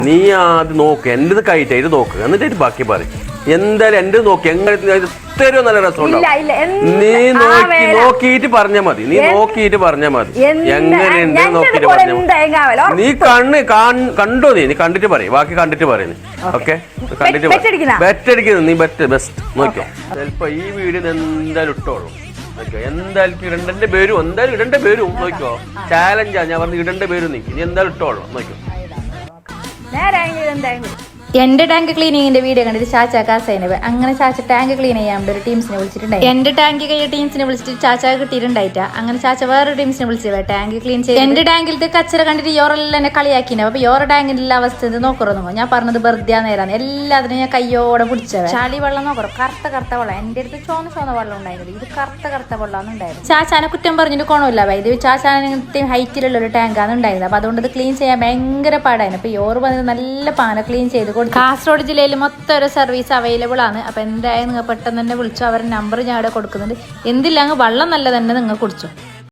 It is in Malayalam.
നീ അത് നോക്ക്, എൻ്റെ കൈറ്റായിട്ട് നോക്ക്, എന്നിട്ട് ബാക്കി പറയും. എന്തായാലും എൻ്റെ നോക്കി എങ്ങനെ ഇത്രയും നല്ല രസം നീ നോക്കിയിട്ട് പറഞ്ഞാൽ മതി. നീ നോക്കിയിട്ട് പറഞ്ഞാൽ മതി. എങ്ങനെയുണ്ട് നോക്കിയിട്ട് പറഞ്ഞാൽ മതി. നീ കണ്ടോ? നീ കണ്ടിട്ട് പറയും, ബാക്കി കണ്ടിട്ട് പറയുന്നു. ഓക്കെ, കണ്ടിട്ട് ബെറ്റടിക്കുന്നു. നീ ബെസ്റ്റ് നോക്കിയോ. ചിലപ്പോ ഈ വീഡിയോ എന്തായാലും ഇട്ടോളൂ. എന്തായാലും ഇടേണ്ട പേരും എന്തായാലും ഇടേണ്ട പേരും നോക്കിയോ. ചാലഞ്ചാ ഞാൻ പറഞ്ഞ് ഇടേണ്ട പേരും നീ എന്തായാലും ഇട്ടോളൂ നോക്കിയോ. എന്റെ ടാങ്ക് ക്ലീനിങ്ങിന്റെ വീഡിയോ കണ്ടിട്ട് ചാച്ച കാസൈനവ് അങ്ങനെ ചാച്ച ടാങ്ക് ക്ലീൻ ചെയ്യാൻ വേണ്ടി ഒരു ടീംസിനെ വിളിച്ചിട്ടുണ്ടായി. എന്റെ ടാങ്ക് കഴിയ ടീംസിനെ വിളിച്ചിട്ട് ചാച്ച കിട്ടിയിട്ടുണ്ടായിട്ടാ. അങ്ങനെ ചാച്ച വേറൊരു ടീംസിനെ വിളിച്ചത് ടാങ്ക് ക്ലീൻ ചെയ്ത്. എന്റെ ടാങ്കിലത്തെ കച്ചറ കണ്ടിട്ട് യോറെല്ലാം എന്നെ കളിയാക്കിനെ. അപ്പൊ യോറ ടാങ്കിന്റെ അവസ്ഥ നോക്കറൊന്നും ഞാൻ പറഞ്ഞത് വെറുതെ നേരാന്ന്. എല്ലാത്തിനും ഞാൻ കയ്യോടെ പിടിച്ചത്. ചളി വെള്ളം നോക്കറോ, കറുത്ത വെള്ളം. എന്റെ അടുത്ത് ചോന്ന വെള്ളം ഉണ്ടായിരുന്നു. ഇത് കറുത്ത വെള്ളമാണ് ഉണ്ടായിരുന്നു. ചാച്ചാനെ കുറ്റം പറഞ്ഞിട്ട് കോണമില്ല. ഇത് ചാച്ചാനെ ഹൈറ്റിലുള്ള ഒരു ടാങ്കാണ് ഉണ്ടായിരുന്നത്. അപ്പൊ അതുകൊണ്ട് ഇത് ക്ലീൻ ചെയ്യാൻ ഭയങ്കര പാടായിരുന്നു. അപ്പൊ യോറ് പറഞ്ഞത് നല്ല പാന ക്ലീൻ ചെയ്ത്. കാസർഗോഡ് ജില്ലയിൽ മൊത്തം ഒരു സർവീസ് അവൈലബിൾ ആണ്. അപ്പോൾ എന്തായാലും നിങ്ങൾ പെട്ടെന്ന് തന്നെ വിളിച്ചു. അവരുടെ നമ്പർ ഞാൻ ഇവിടെ കൊടുക്കുന്നുണ്ട്. എന്തില്ല വെള്ളം നല്ല തന്നെ നിങ്ങൾ കുടിച്ചു.